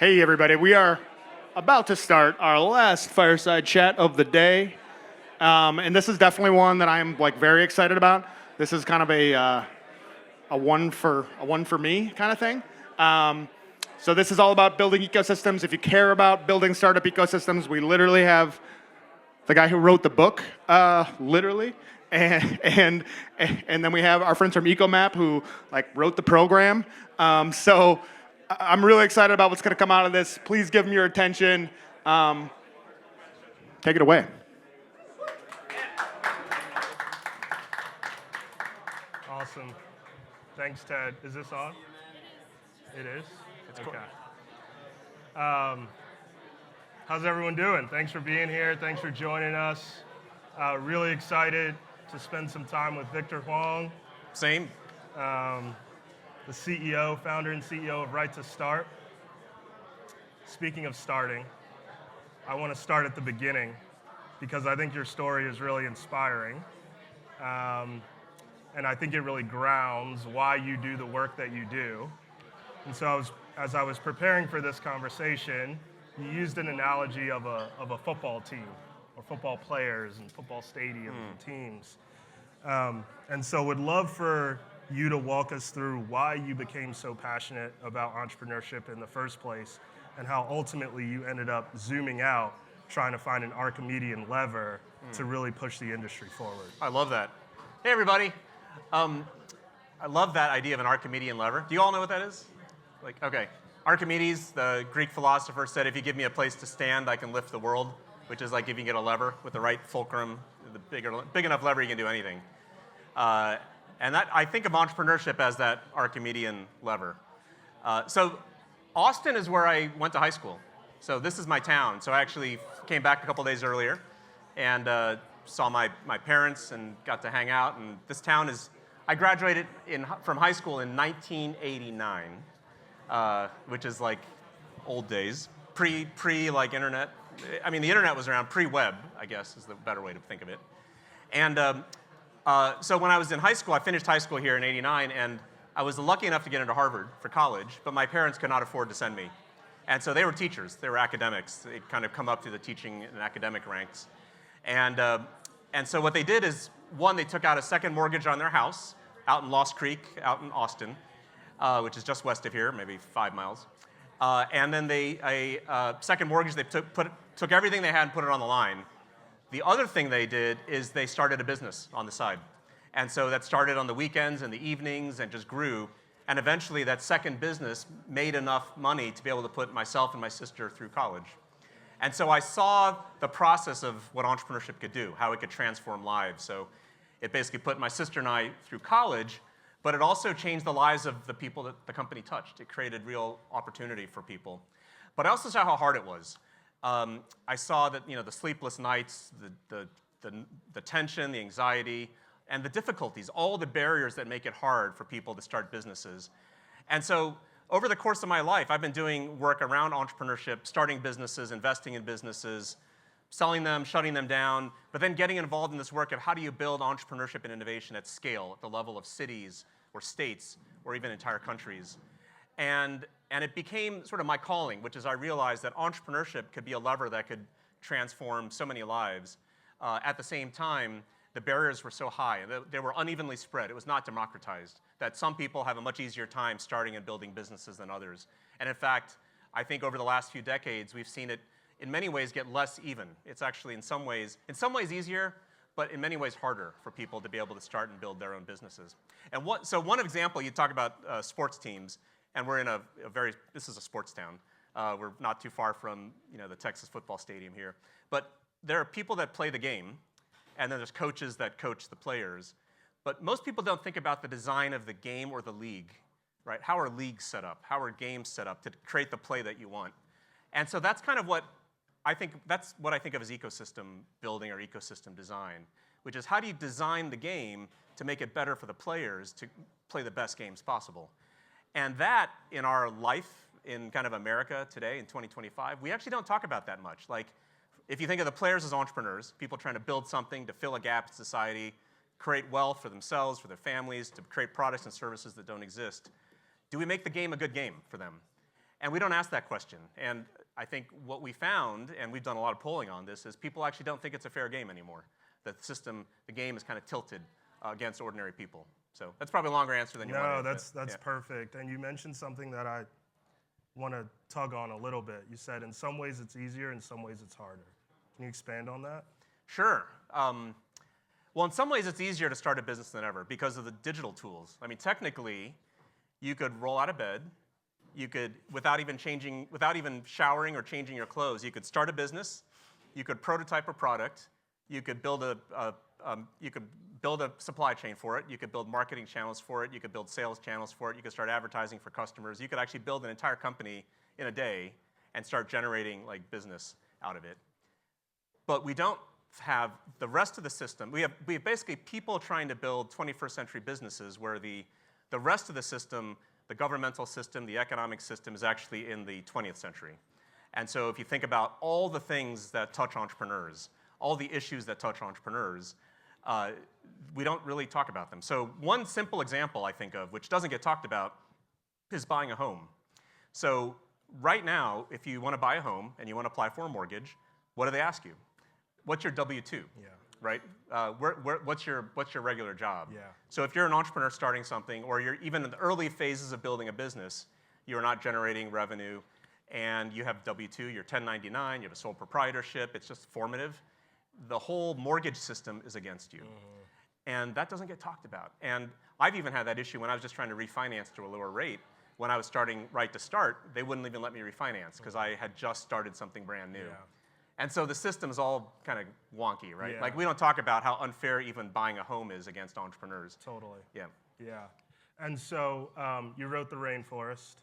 Hey everybody, we are about to start our last Fireside chat of the day. And this is definitely one that I'm very excited about. This is kind of a one for me kind of thing. So this is all about building ecosystems. If you care about building startup ecosystems, we literally have the guy who wrote the book, literally, and then we have our friends from EcoMap who wrote the program. So I'm really excited about what's going to come out of this. Please give them your attention. Take it away. Awesome. Thanks, Ted. Is this on? It is? It's okay. Cool. How's everyone doing? Thanks for being here. Thanks for joining us. Really excited to spend some time with Victor Hwang. Same. The CEO, founder and CEO of Right to Start. Speaking of starting, I want to start at the beginning because I think your story is really inspiring. And I think it really grounds why you do the work that you do. And so as I was preparing for this conversation, you used an analogy of a football team or football players and football stadiums and teams. And so would love for you to walk us through why you became so passionate about entrepreneurship in the first place and how ultimately you ended up zooming out, trying to find an Archimedean lever to really push the industry forward. I love that. Hey, everybody. I love that idea of an Archimedean lever. Do you all know what that is? Okay. Archimedes, the Greek philosopher, said, if you give me a place to stand, I can lift the world, which is like if you can get a lever with the right fulcrum, the big enough lever, you can do anything. And that I think of entrepreneurship as that Archimedean lever. So Austin is where I went to high school. So this is my town. So I actually came back a couple days earlier and saw my parents and got to hang out. And this town is, I graduated from high school in 1989, which is like old days, pre internet. I mean, the internet was around pre-web, I guess is the better way to think of it. And so when I was in high school, I finished high school here in '89, and I was lucky enough to get into Harvard for college, but my parents could not afford to send me. And so they were teachers, they were academics. They'd kind of come up through the teaching and academic ranks. And so what they did is, one, they took out a second mortgage on their house out in Lost Creek, out in Austin, which is just west of here, maybe 5 miles. And then second mortgage, they took everything they had and put it on the line. The other thing they did is they started a business on the side. And so that started on the weekends and the evenings and just grew. And eventually that second business made enough money to be able to put myself and my sister through college. And so I saw the process of what entrepreneurship could do, how it could transform lives. So it basically put my sister and I through college, but it also changed the lives of the people that the company touched. It created real opportunity for people. But I also saw how hard it was. I saw that the sleepless nights, the tension, the anxiety, and the difficulties, all the barriers that make it hard for people to start businesses. And so over the course of my life, I've been doing work around entrepreneurship, starting businesses, investing in businesses, selling them, shutting them down, but then getting involved in this work of how do you build entrepreneurship and innovation at scale, at the level of cities or states or even entire countries. And it became sort of my calling, which is I realized that entrepreneurship could be a lever that could transform so many lives. At the same time, the barriers were so high, and they were unevenly spread. It was not democratized, that some people have a much easier time starting and building businesses than others. And in fact, I think over the last few decades, we've seen it in many ways get less even. It's actually in some ways easier, but in many ways harder for people to be able to start and build their own businesses. And so one example, you talk about sports teams, and we're in this is a sports town. We're not too far from the Texas football stadium here. But there are people that play the game, and then there's coaches that coach the players. But most people don't think about the design of the game or the league, right? How are leagues set up? How are games set up to create the play that you want? And so that's kind of what I think of as ecosystem building or ecosystem design, which is how do you design the game to make it better for the players to play the best games possible? And that, in our life in kind of America today, in 2025, we actually don't talk about that much. Like, if you think of the players as entrepreneurs, people trying to build something to fill a gap in society, create wealth for themselves, for their families, to create products and services that don't exist, do we make the game a good game for them? And we don't ask that question. And I think what we found, and we've done a lot of polling on this, is people actually don't think it's a fair game anymore. The system, the game is kind of tilted against ordinary people. So that's probably a longer answer than you wanted. No, that's perfect. And you mentioned something that I want to tug on a little bit. You said in some ways it's easier, in some ways it's harder. Can you expand on that? Sure. Well, in some ways it's easier to start a business than ever because of the digital tools. I mean, technically, you could roll out of bed. You could, without even showering or changing your clothes, you could start a business. You could prototype a product. You could build a supply chain for it. You could build marketing channels for it. You could build sales channels for it. You could start advertising for customers. You could actually build an entire company in a day and start generating like business out of it. But we don't have the rest of the system. We have basically people trying to build 21st century businesses where the rest of the system, the governmental system, the economic system is actually in the 20th century. And so if you think about all the things that touch entrepreneurs, all the issues that touch entrepreneurs, we don't really talk about them. So one simple example I think of, which doesn't get talked about, is buying a home. So right now, if you want to buy a home and you want to apply for a mortgage, what do they ask you? What's your W-2? Yeah. Right? What's your regular job? Yeah. So if you're an entrepreneur starting something, or you're even in the early phases of building a business, you're not generating revenue, and you have W-2, you're 1099, you have a sole proprietorship, it's just formative. The whole mortgage system is against you. And that doesn't get talked about. And I've even had that issue when I was just trying to refinance to a lower rate. When I was starting right to start, they wouldn't even let me refinance because I had just started something brand new. Yeah. And so the system's all kind of wonky, right? Yeah. Like we don't talk about how unfair even buying a home is against entrepreneurs. Totally. Yeah. Yeah. And so you wrote The Rainforest.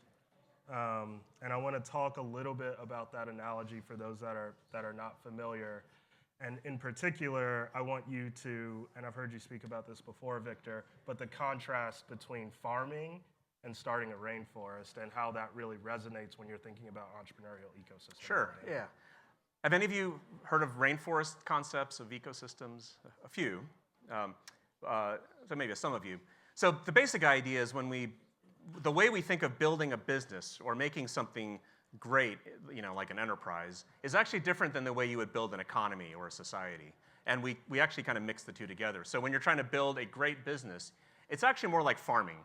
And I want to talk a little bit about that analogy for those that are not familiar. And in particular, I want you to, and I've heard you speak about this before, Victor, but the contrast between farming and starting a rainforest and how that really resonates when you're thinking about entrepreneurial ecosystem. Sure, yeah. Have any of you heard of rainforest concepts of ecosystems? A few, so maybe some of you. So the basic idea is the way we think of building a business or making something great, like an enterprise, is actually different than the way you would build an economy or a society. And we actually kind of mix the two together. So when you're trying to build a great business, it's actually more like farming.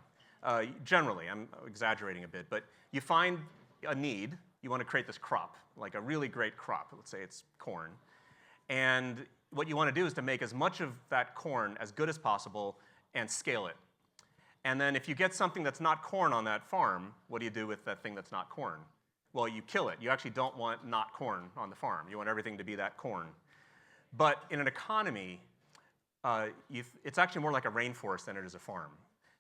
Generally, I'm exaggerating a bit, but you find a need, you want to create this crop, like a really great crop, let's say it's corn. And what you want to do is to make as much of that corn as good as possible and scale it. And then if you get something that's not corn on that farm, what do you do with that thing that's not corn? Well, you kill it. You actually don't want not corn on the farm. You want everything to be that corn. But in an economy, it's actually more like a rainforest than it is a farm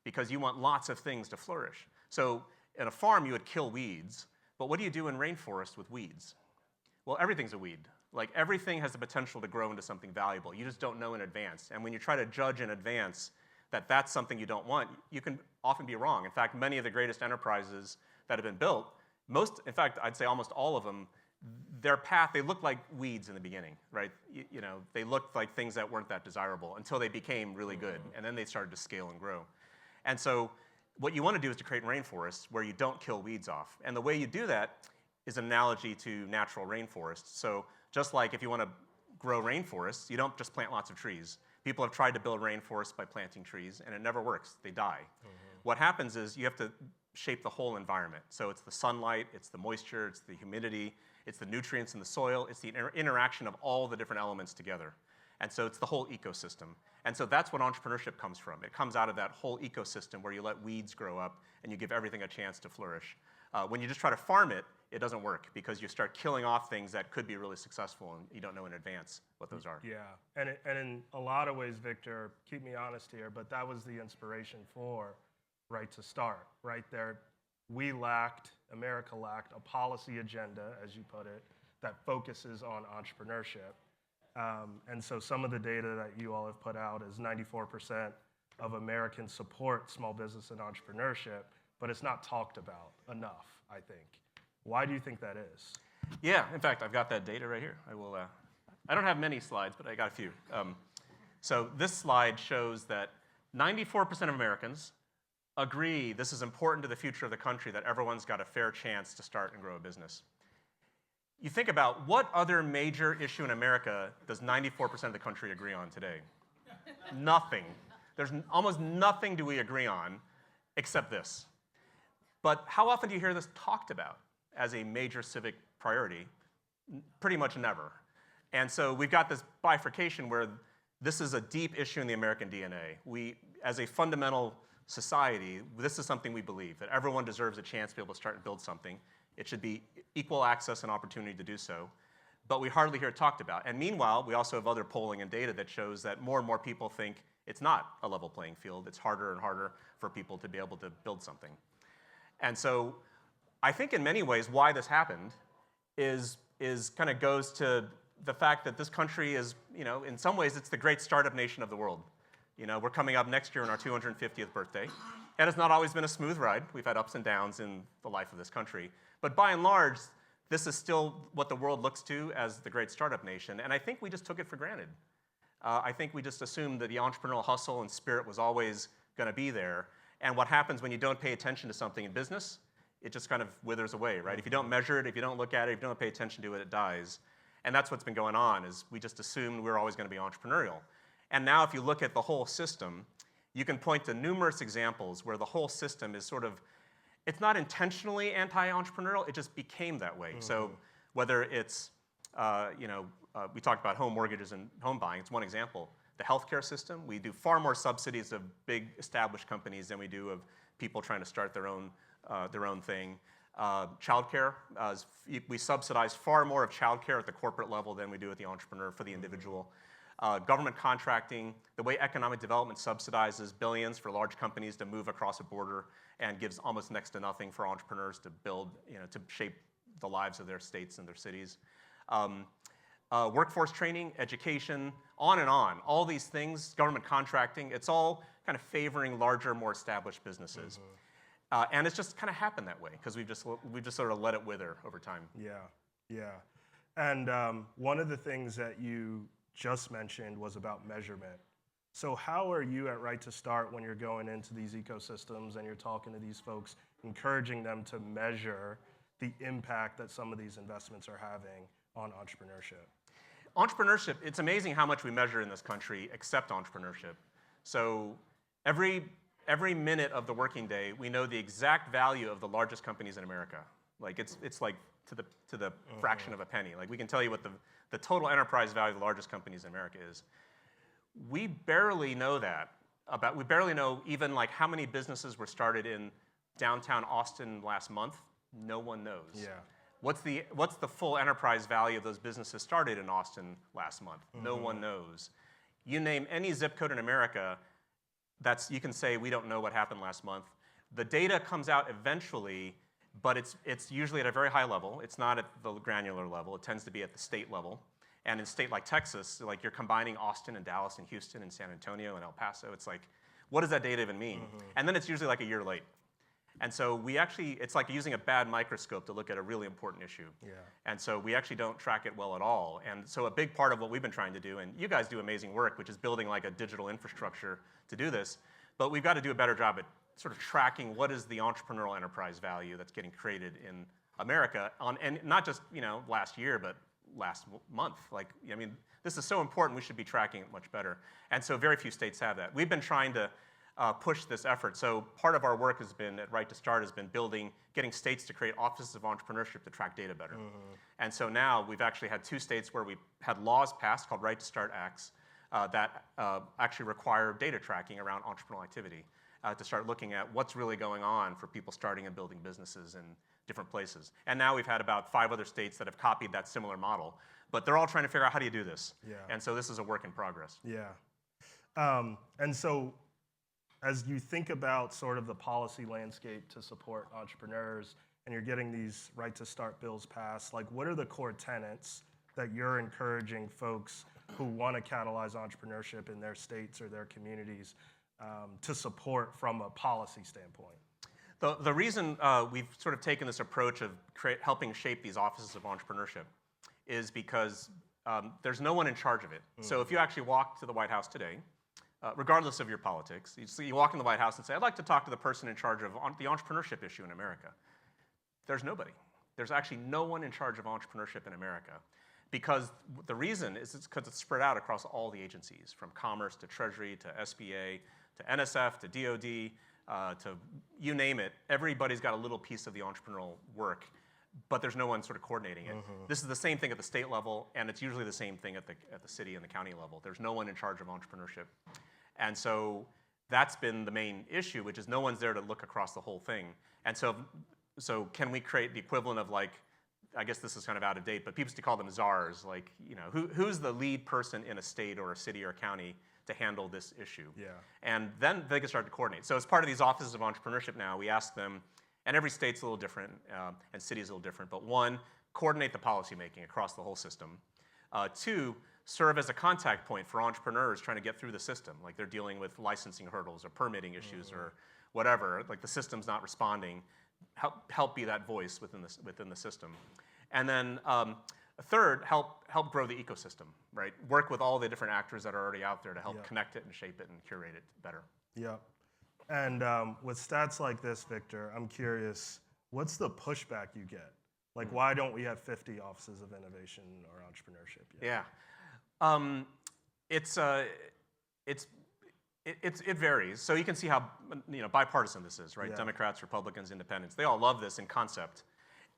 because you want lots of things to flourish. So in a farm, you would kill weeds. But what do you do in rainforest with weeds? Well, everything's a weed. Like everything has the potential to grow into something valuable. You just don't know in advance. And when you try to judge in advance that that's something you don't want, you can often be wrong. In fact, many of the greatest enterprises that have been built, in fact, I'd say almost all of them, their path, they looked like weeds in the beginning, right? They looked like things that weren't that desirable until they became really good, and then they started to scale and grow. And so what you want to do is to create rainforests where you don't kill weeds off. And the way you do that is an analogy to natural rainforests. So just like if you want to grow rainforests, you don't just plant lots of trees. People have tried to build rainforests by planting trees, and it never works. They die. What happens is you have to shape the whole environment. So it's the sunlight, it's the moisture, it's the humidity, it's the nutrients in the soil, it's the interaction of all the different elements together. And so it's the whole ecosystem. And so that's what entrepreneurship comes from. It comes out of that whole ecosystem where you let weeds grow up and you give everything a chance to flourish. When you just try to farm it, it doesn't work because you start killing off things that could be really successful and you don't know in advance what those are. Yeah, and in a lot of ways, Victor, keep me honest here, but that was the inspiration for Right to Start. Right there, America lacked a policy agenda, as you put it, that focuses on entrepreneurship. And so some of the data that you all have put out is 94% of Americans support small business and entrepreneurship, but it's not talked about enough, I think. Why do you think that is? Yeah, in fact, I've got that data right here. I don't have many slides, but I got a few. So this slide shows that 94% of Americans agree this is important to the future of the country that everyone's got a fair chance to start and grow a business. You think about what other major issue in America does 94% of the country agree on today? Nothing. There's almost nothing do we agree on except this. But how often do you hear this talked about as a major civic priority? Pretty much never. And so we've got this bifurcation where this is a deep issue in the American DNA. We, as a fundamental society, this is something we believe, that everyone deserves a chance to be able to start and build something. It should be equal access and opportunity to do so. But we hardly hear it talked about. And meanwhile, we also have other polling and data that shows that more and more people think it's not a level playing field. It's harder and harder for people to be able to build something. And so I think in many ways why this happened is kind of goes to the fact that this country is, in some ways it's the great startup nation of the world. We're coming up next year on our 250th birthday. And it's not always been a smooth ride. We've had ups and downs in the life of this country. But by and large, this is still what the world looks to as the great startup nation. And I think we just took it for granted. I think we just assumed that the entrepreneurial hustle and spirit was always going to be there. And what happens when you don't pay attention to something in business, it just kind of withers away, right? If you don't measure it, if you don't look at it, if you don't pay attention to it, it dies. And that's what's been going on, is we just assumed we were always going to be entrepreneurial. And now if you look at the whole system, you can point to numerous examples where the whole system is sort of, it's not intentionally anti-entrepreneurial, it just became that way. So whether it's, we talked about home mortgages and home buying, it's one example. The healthcare system, we do far more subsidies of big established companies than we do of people trying to start their own thing. Childcare, we subsidize far more of childcare at the corporate level than we do at the entrepreneur for the individual. Government contracting, the way economic development subsidizes billions for large companies to move across a border and gives almost next to nothing for entrepreneurs to build, to shape the lives of their states and their cities. Workforce training, education, on and on. All these things, government contracting, it's all kind of favoring larger, more established businesses. And it's just kind of happened that way because we've just sort of let it wither over time. Yeah. And one of the things that you just mentioned was about measurement. So how are you at Right to Start when you're going into these ecosystems and you're talking to these folks, encouraging them to measure the impact that some of these investments are having on entrepreneurship? Entrepreneurship, it's amazing how much we measure in this country except entrepreneurship. So every minute of the working day, we know the exact value of the largest companies in America. Like it's like to the fraction of a penny. Like we can tell you what the total enterprise value of the largest companies in America is. We barely know that. We barely know even like how many businesses were started in downtown Austin last month. No one knows. Yeah. What's the full enterprise value of those businesses started in Austin last month? No one knows. You name any zip code in America, you can say we don't know what happened last month. The data comes out eventually, but it's usually at a very high level. It's not at the granular level. It tends to be at the state level. And in a state like Texas, like you're combining Austin and Dallas and Houston and San Antonio and El Paso. It's like, what does that data even mean? And then it's usually like a year late. And so it's like using a bad microscope to look at a really important issue. Yeah. And so we actually don't track it well at all. And so a big part of what we've been trying to do, and you guys do amazing work, which is building like a digital infrastructure to do this, but we've got to do a better job at sort of tracking what is the entrepreneurial enterprise value that's getting created in America, and not just last year, but last month. This is so important, we should be tracking it much better. And so very few states have that. We've been trying to push this effort. So part of our work has been, at Right to Start, has been getting states to create offices of entrepreneurship to track data better. And so now we've actually had 2 states where we had laws passed called Right to Start Acts that actually require data tracking around entrepreneurial activity to start looking at what's really going on for people starting and building businesses in different places. And now we've had about 5 other states that have copied that similar model, but they're all trying to figure out how do you do this. Yeah. And so this is a work in progress. Yeah. And so as you think about sort of the policy landscape to support entrepreneurs and you're getting these Right to Start bills passed, like what are the core tenets that you're encouraging folks who want to catalyze entrepreneurship in their states or their communities to support from a policy standpoint? The reason we've sort of taken this approach of helping shape these offices of entrepreneurship is because there's no one in charge of it. So if you actually walk to the White House today, regardless of your politics. You walk in the White House and say, I'd like to talk to the person in charge of the entrepreneurship issue in America. There's nobody. There's actually no one in charge of entrepreneurship in America. Because the reason is because it's spread out across all the agencies, from Commerce to Treasury to SBA to NSF to DOD to you name it. Everybody's got a little piece of the entrepreneurial work, but there's no one sort of coordinating it. This is the same thing at the state level, and it's usually the same thing at the city and the county level. There's no one in charge of entrepreneurship. And so that's been the main issue, which is no one's there to look across the whole thing. And so can we create the equivalent of, like, I guess this is kind of out of date, but people used to call them czars. Like, you know, who's the lead person in a state or a city or a county to handle this issue? Yeah. And then they can start to coordinate. So as part of these offices of entrepreneurship now, we ask them, and every state's a little different, and city's a little different, but one, coordinate the policy making across the whole system. Two, serve as a contact point for entrepreneurs trying to get through the system, like they're dealing with licensing hurdles or permitting issues or whatever, like the system's not responding. Help be that voice within the system. And then third, help grow the ecosystem, right? Work with all the different actors that are already out there to help connect it and shape it and curate it better. Yeah. And with stats like this, Victor, I'm curious, what's the pushback you get? Like, why don't we have 50 offices of innovation or entrepreneurship yet? Yeah. It varies. So you can see how bipartisan this is, right? Yeah. Democrats, Republicans, Independents, they all love this in concept.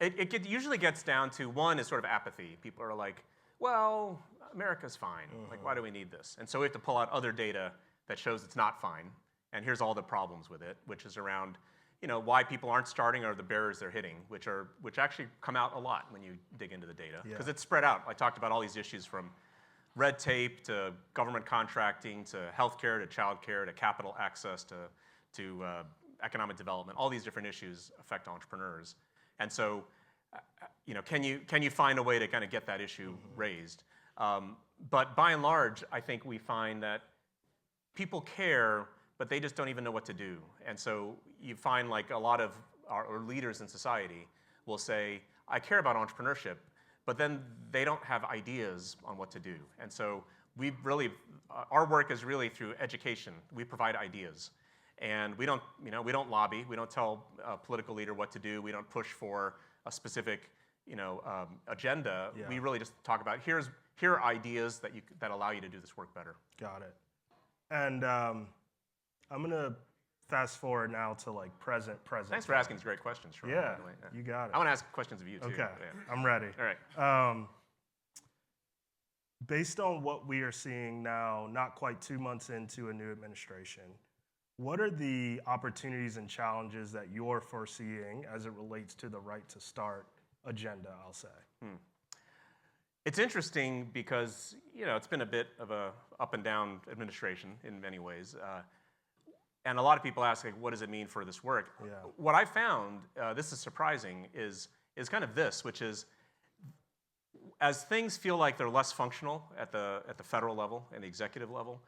It usually gets down to, one is sort of apathy. People are like, well, America's fine. Like, why do we need this? And so we have to pull out other data that shows it's not fine. And here's all the problems with it, which is around, why people aren't starting or the barriers they're hitting, which actually come out a lot when you dig into the data. Because it's spread out. I talked about all these issues from red tape to government contracting to healthcare to childcare to capital access to economic development. All these different issues affect entrepreneurs. And so, can you find a way to kind of get that issue raised? But by and large, I think we find that people care, but they just don't even know what to do. And so you find like a lot of our leaders in society will say, I care about entrepreneurship, but then they don't have ideas on what to do. And so our work is really through education. We provide ideas. And we don't lobby. We don't tell a political leader what to do. We don't push for a specific, agenda. Yeah. We really just talk about here are ideas that allow you to do this work better. Got it. And I'm gonna fast forward now to like present. Thanks for asking these great questions, Sherrod, Yeah, by the way. you got it. I want to ask questions of you too. Okay, Yeah. I'm ready. All right. Based on what we are seeing now, not quite 2 months into a new administration, what are the opportunities and challenges that you're foreseeing as it relates to the right to start agenda, I'll say? It's interesting because, it's been a bit of a up and down administration in many ways. And a lot of people ask, like, what does it mean for this work? Yeah. What I found, this is surprising, is kind of this, which is as things feel like they're less functional at the federal level and the executive level,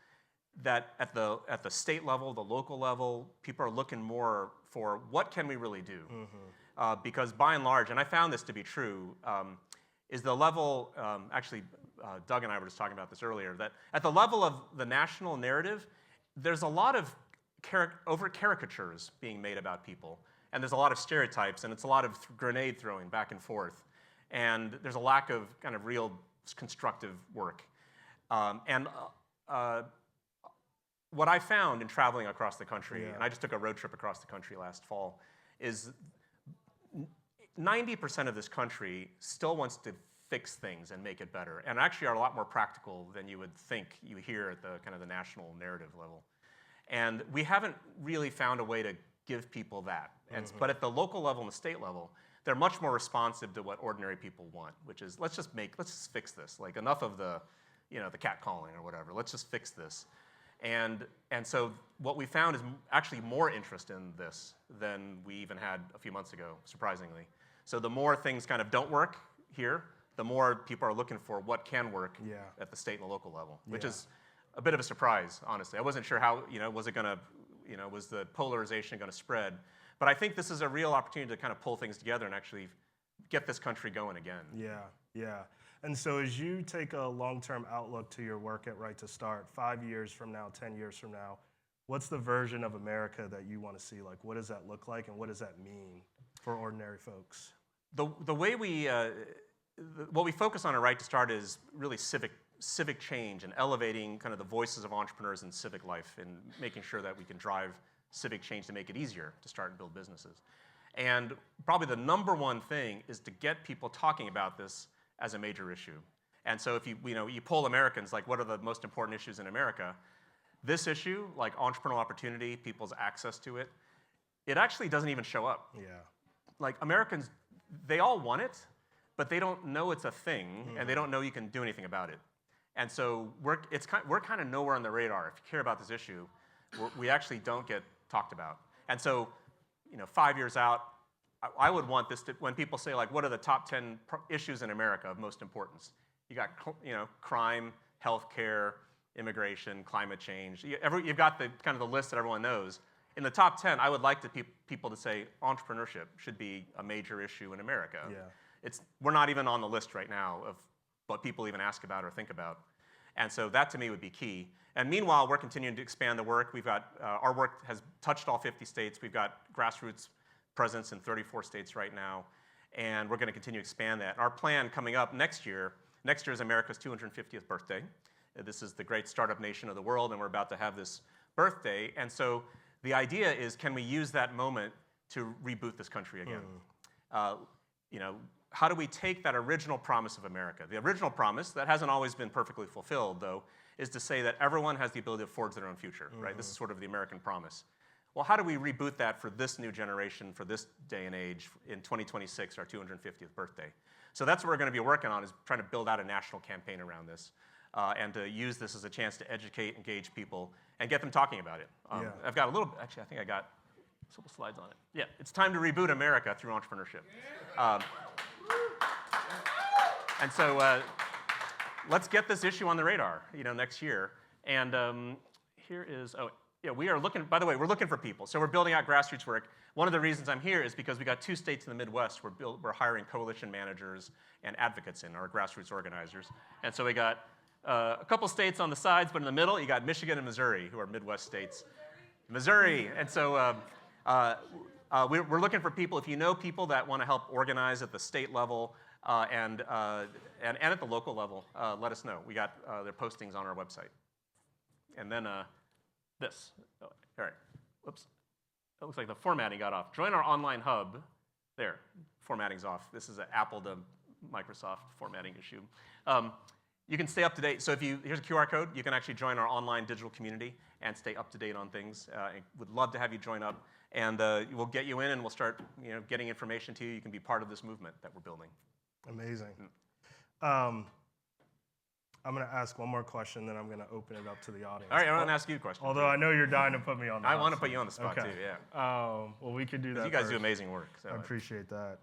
that at the state level, the local level, people are looking more for what can we really do? Because by and large, and I found this to be true, is the level, Doug and I were just talking about this earlier, that at the level of the national narrative, there's a lot of over caricatures being made about people. And there's a lot of stereotypes, and it's a lot of grenade throwing back and forth. And there's a lack of kind of real constructive work. What I found in traveling across the country, and I just took a road trip across the country last fall, is 90% of this country still wants to fix things and make it better, and actually are a lot more practical than you would think you hear at the kind of the national narrative level. And we haven't really found a way to give people that. But at the local level and the state level, they're much more responsive to what ordinary people want, which is let's just fix this. Like enough of the cat calling or whatever. Let's just fix this. And so what we found is actually more interest in this than we even had a few months ago, surprisingly. So the more things kind of don't work here, the more people are looking for what can work at the state and the local level, which is a bit of a surprise, honestly. I wasn't sure how, was it going to, was the polarization going to spread? But I think this is a real opportunity to kind of pull things together and actually get this country going again. Yeah. And so as you take a long-term outlook to your work at Right to Start, 5 years from now, 10 years from now, what's the version of America that you want to see? Like, what does that look like, and what does that mean for ordinary folks? The way what we focus on at Right to Start is really civic change and elevating kind of the voices of entrepreneurs in civic life and making sure that we can drive civic change to make it easier to start and build businesses. And probably the number one thing is to get people talking about this as a major issue. And so if you poll Americans, like what are the most important issues in America, this issue, like entrepreneurial opportunity, people's access to it, it actually doesn't even show up. Yeah. Like Americans, they all want it, but they don't know it's a thing, and they don't know you can do anything about it. And so we're kind of nowhere on the radar. If you care about this issue, we actually don't get talked about. And so, 5 years out, I would want this to, when people say like, what are the top 10 issues in America of most importance? You got, crime, healthcare, immigration, climate change. You've got the kind of the list that everyone knows. In the top 10, I would like people to say entrepreneurship should be a major issue in America. Yeah. We're not even on the list right now of what people even ask about or think about. And so that to me would be key. And meanwhile, we're continuing to expand the work. We've got, our work has touched all 50 states. We've got grassroots presence in 34 states right now. And we're going to continue to expand that. Our plan coming up next year is America's 250th birthday. This is the great startup nation of the world, and we're about to have this birthday. And so the idea is, can we use that moment to reboot this country again? How do we take that original promise of America? The original promise, that hasn't always been perfectly fulfilled, though, is to say that everyone has the ability to forge their own future, right? This is sort of the American promise. Well, how do we reboot that for this new generation, for this day and age, in 2026, our 250th birthday? So that's what we're going to be working on, is trying to build out a national campaign around this, and to use this as a chance to educate, engage people, and get them talking about it. I've got actually, I think I got a couple slides on it. Yeah, it's time to reboot America through entrepreneurship. And so let's get this issue on the radar, next year. And here is, we are looking, by the way, we're looking for people. So we're building out grassroots work. One of the reasons I'm here is because we got 2 states in the Midwest we're hiring coalition managers and advocates in, our grassroots organizers. And so we got a couple states on the sides, but in the middle, you got Michigan and Missouri, who are Midwest states. Missouri. And so we're looking for people. If you know people that want to help organize at the state level and at the local level, let us know. We got their postings on our website. And then this. Oh, all right. Whoops. It looks like the formatting got off. Join our online hub. There. Formatting's off. This is an Apple to Microsoft formatting issue. You can stay up to date. So here's a QR code. You can actually join our online digital community and stay up to date on things. Would love to have you join up. And we'll get you in, and we'll start getting information to you. You can be part of this movement that we're building. Amazing. I'm going to ask one more question, then I'm going to open it up to the audience. All right, I'm going to ask you a question. Although I know you're dying to put me on the I want to put you on the spot, too, yeah. Well, we could do that You guys first. do amazing work. So I appreciate that.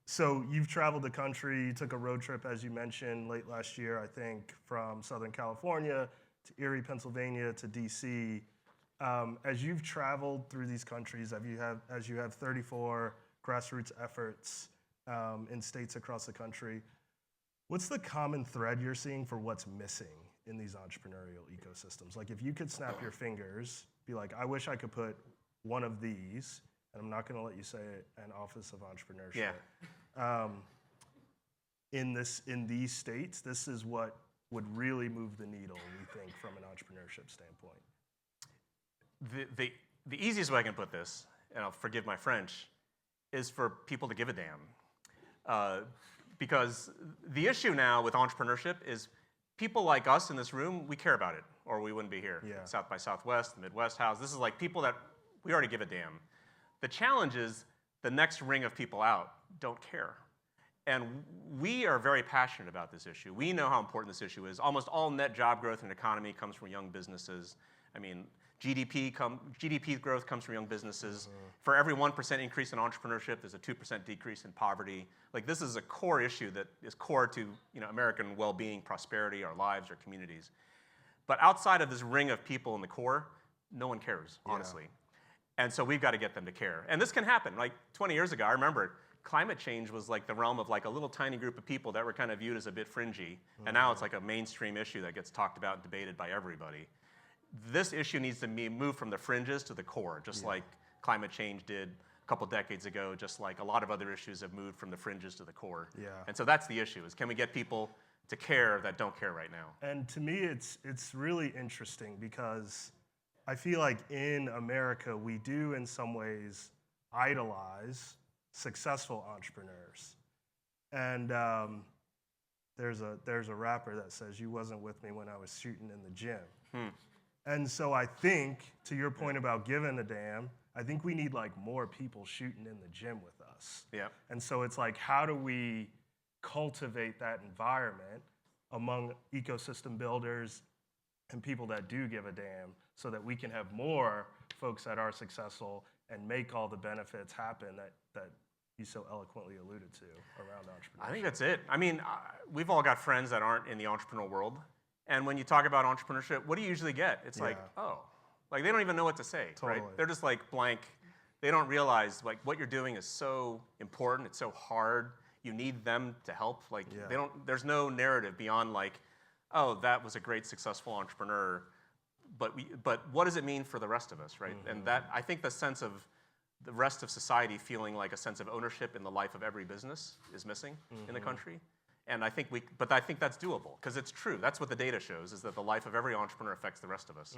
So you've traveled the country. You took a road trip, as you mentioned, late last year, I think, from Southern California to Erie, Pennsylvania to D.C. As you've traveled through these countries, as you have 34 grassroots efforts in states across the country, what's the common thread you're seeing for what's missing in these entrepreneurial ecosystems? Like, if you could snap your fingers, be like, I wish I could put one of these, and I'm not going to let you say it, an Office of Entrepreneurship. Yeah. In these states, this is what would really move the needle, we think, from an entrepreneurship standpoint. The easiest way I can put this, and I'll forgive my French, is for people to give a damn. Because the issue now with entrepreneurship is people like us in this room, we care about it, or we wouldn't be here. Yeah. South by Southwest, the Midwest House, this is like people that we already give a damn. The challenge is the next ring of people out don't care. And we are very passionate about this issue. We know how important this issue is. Almost all net job growth in the economy comes from young businesses. I mean, GDP growth comes from young businesses. For every 1% increase in entrepreneurship, there's a 2% decrease in poverty. Like, this is a core issue that is core to American well-being, prosperity, our lives, our communities. But outside of this ring of people in the core, no one cares, honestly. And so we've got to get them to care. And this can happen. Like 20 years ago, I remember climate change was like the realm of like a little tiny group of people that were kind of viewed as a bit fringy, and now it's like a mainstream issue that gets talked about and debated by everybody. This issue needs to be moved from the fringes to the core, just like climate change did a couple decades ago, just like a lot of other issues have moved from the fringes to the core. Yeah. And so that's the issue, is can we get people to care that don't care right now? And to me, it's really interesting because I feel like in America, we do in some ways idolize successful entrepreneurs. And there's a rapper that says, "You wasn't with me when I was shooting in the gym." And so I think, to your point about giving a damn, I think we need like more people shooting in the gym with us. Yeah. And so it's like, how do we cultivate that environment among ecosystem builders and people that do give a damn so that we can have more folks that are successful and make all the benefits happen that you so eloquently alluded to around entrepreneurship? I think that's it. I mean, we've all got friends that aren't in the entrepreneurial world. And when you talk about entrepreneurship, what do you usually get? It's like, oh, like they don't even know what to say, right? They're just like blank. They don't realize like what you're doing is so important. It's so hard. You need them to help. Like there's no narrative beyond like, oh, that was a great successful entrepreneur. But what does it mean for the rest of us, right? And that, I think the sense of the rest of society feeling like a sense of ownership in the life of every business is missing in the country. And I think that's doable, because it's true. That's what the data shows, is that the life of every entrepreneur affects the rest of us.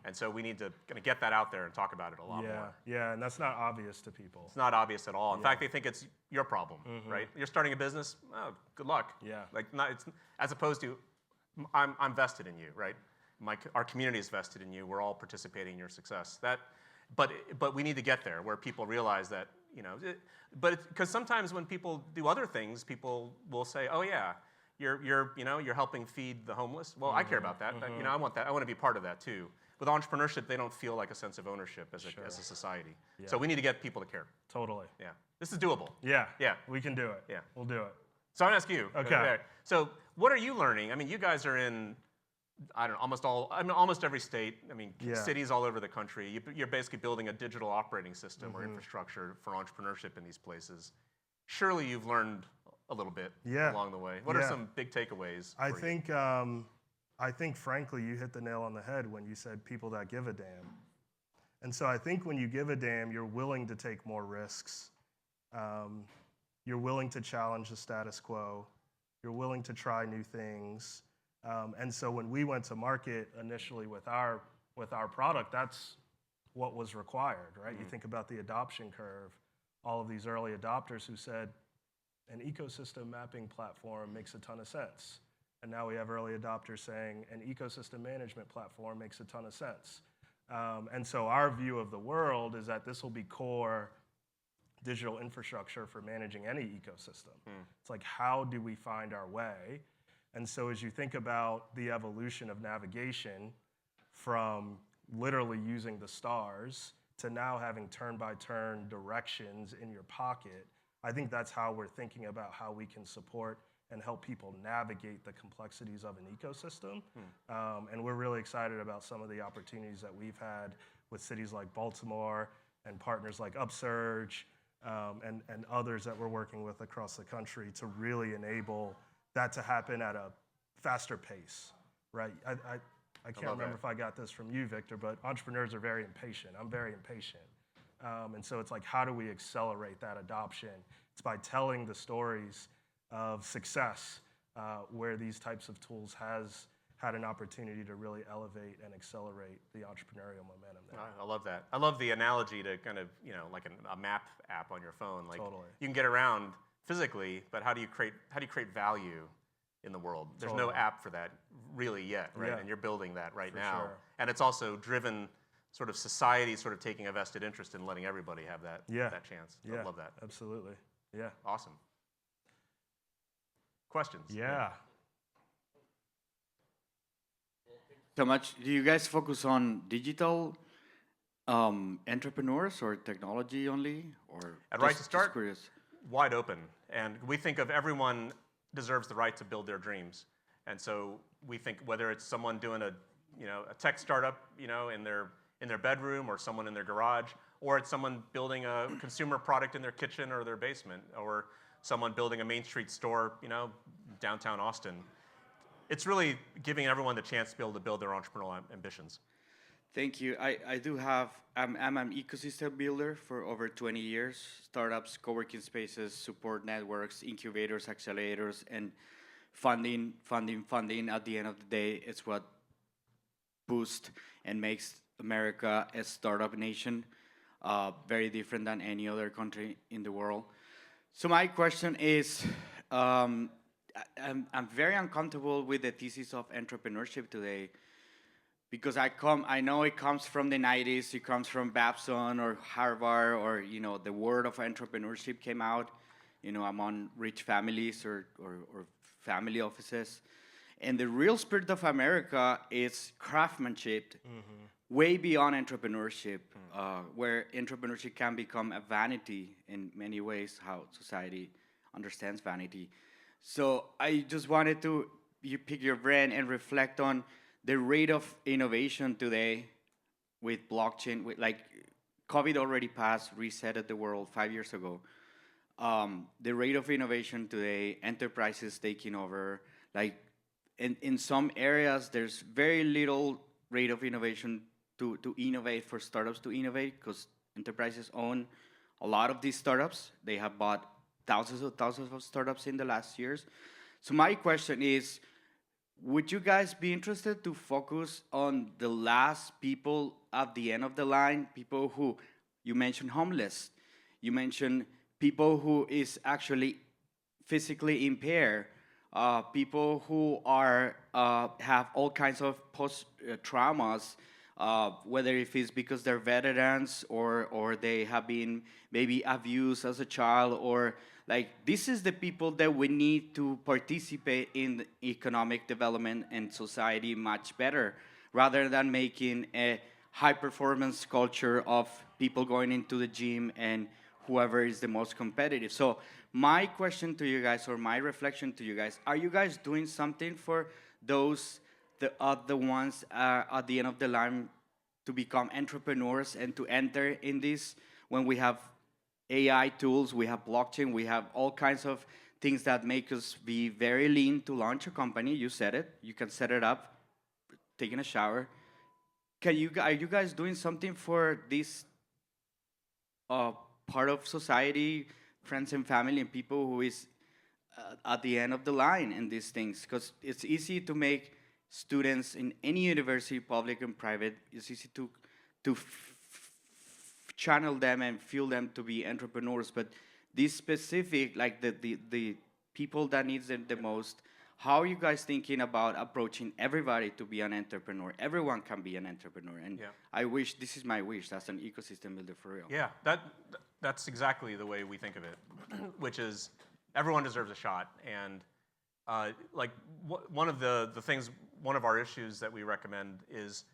And so we need to kind of get that out there and talk about it a lot more. Yeah, and that's not obvious to people. It's not obvious at all. In fact, they think it's your problem, right? You're starting a business, oh, good luck. Yeah. Like, it's as opposed to, I'm vested in you, right? Our community is vested in you. We're all participating in your success. But we need to get there where people realize that, because sometimes when people do other things, people will say, "Oh yeah, you're helping feed the homeless." Well, I care about that. I want that. I want to be part of that too. With entrepreneurship, they don't feel like a sense of ownership as a society. Yeah. So we need to get people to care. Totally. Yeah, this is doable. Yeah. Yeah, We can do it. Yeah, We'll do it. So I'm gonna ask you. Okay. So what are you learning? I mean, you guys are in, almost every state. I mean, cities all over the country. You're basically building a digital operating system or infrastructure for entrepreneurship in these places. Surely you've learned a little bit along the way. What are some big takeaways? I think, frankly, you hit the nail on the head when you said people that give a damn. And so I think when you give a damn, you're willing to take more risks. You're willing to challenge the status quo. You're willing to try new things. And so when we went to market initially with our product, that's what was required, right? You think about the adoption curve, all of these early adopters who said, an ecosystem mapping platform makes a ton of sense. And now we have early adopters saying an ecosystem management platform makes a ton of sense. And so our view of the world is that this will be core digital infrastructure for managing any ecosystem. It's like, how do we find our way? And so as you think about the evolution of navigation from literally using the stars to now having turn-by-turn directions in your pocket, I think that's how we're thinking about how we can support and help people navigate the complexities of an ecosystem. And we're really excited about some of the opportunities that we've had with cities like Baltimore and partners like Upsurge and others that we're working with across the country to really enable that to happen at a faster pace, right? I can't remember if I got this from you, Victor, but entrepreneurs are very impatient. I'm very impatient. And so it's like, how do we accelerate that adoption? It's by telling the stories of success where these types of tools has had an opportunity to really elevate and accelerate the entrepreneurial momentum there. I love that. I love the analogy to kind of, like a map app on your phone. Like, Totally. You can get around physically, but how do you create value in the world? There's no app for that really yet, right? Yeah. And you're building that right For now. sure. And it's also driven sort of society sort of taking a vested interest in letting everybody have that chance. Yeah. I love that. Absolutely. Yeah. Awesome. Questions? Yeah. So much. Do you guys focus on digital entrepreneurs or technology only, or At Right to Start, just curious? wide open. And we think of everyone deserves the right to build their dreams. And so we think whether it's someone doing a tech startup, in their bedroom, or someone in their garage, or it's someone building a consumer product in their kitchen or their basement, or someone building a Main Street store, downtown Austin. It's really giving everyone the chance to be able to build their entrepreneurial ambitions. Thank you. I do have, I'm an ecosystem builder for over 20 years. Startups, co-working spaces, support networks, incubators, accelerators, and funding. At the end of the day, it's what boosts and makes America a startup nation, very different than any other country in the world. So my question is, I'm very uncomfortable with the thesis of entrepreneurship today, because I know it comes from the 90s, it comes from Babson or Harvard, or the word of entrepreneurship came out, among rich families or family offices. And the real spirit of America is craftsmanship, way beyond entrepreneurship, where entrepreneurship can become a vanity in many ways, how society understands vanity. So I just wanted to you pick your brain and reflect on the rate of innovation today with blockchain. With like COVID already passed, resetted the world 5 years ago. The rate of innovation today, enterprises taking over, like in some areas, there's very little rate of innovation to innovate for startups to innovate, because enterprises own a lot of these startups. They have bought thousands of startups in the last years. So my question is, would you guys be interested to focus on the last people at the end of the line, people who, you mentioned homeless, you mentioned people who is actually physically impaired, people who are have all kinds of post traumas, whether if it's because they're veterans or they have been maybe abused as a child, or like this is the people that we need to participate in economic development and society much better, rather than making a high performance culture of people going into the gym and whoever is the most competitive. So my question to you guys, or my reflection to you guys, are you guys doing something for those the ones at the end of the line to become entrepreneurs and to enter in this, when we have AI tools, we have blockchain, we have all kinds of things that make us be very lean to launch a company? You said it. You can set it up, taking a shower. Are you guys doing something for this part of society, friends and family and people who is at the end of the line in these things? Because it's easy to make students in any university, public and private, it's easy to channel them and fuel them to be entrepreneurs. But this specific, like the people that needs it the most, how are you guys thinking about approaching everybody to be an entrepreneur? Everyone can be an entrepreneur. And I wish, this is my wish, that's an ecosystem builder for real. Yeah, that's exactly the way we think of it, which is everyone deserves a shot. And one of the things, one of our issues that we recommend is,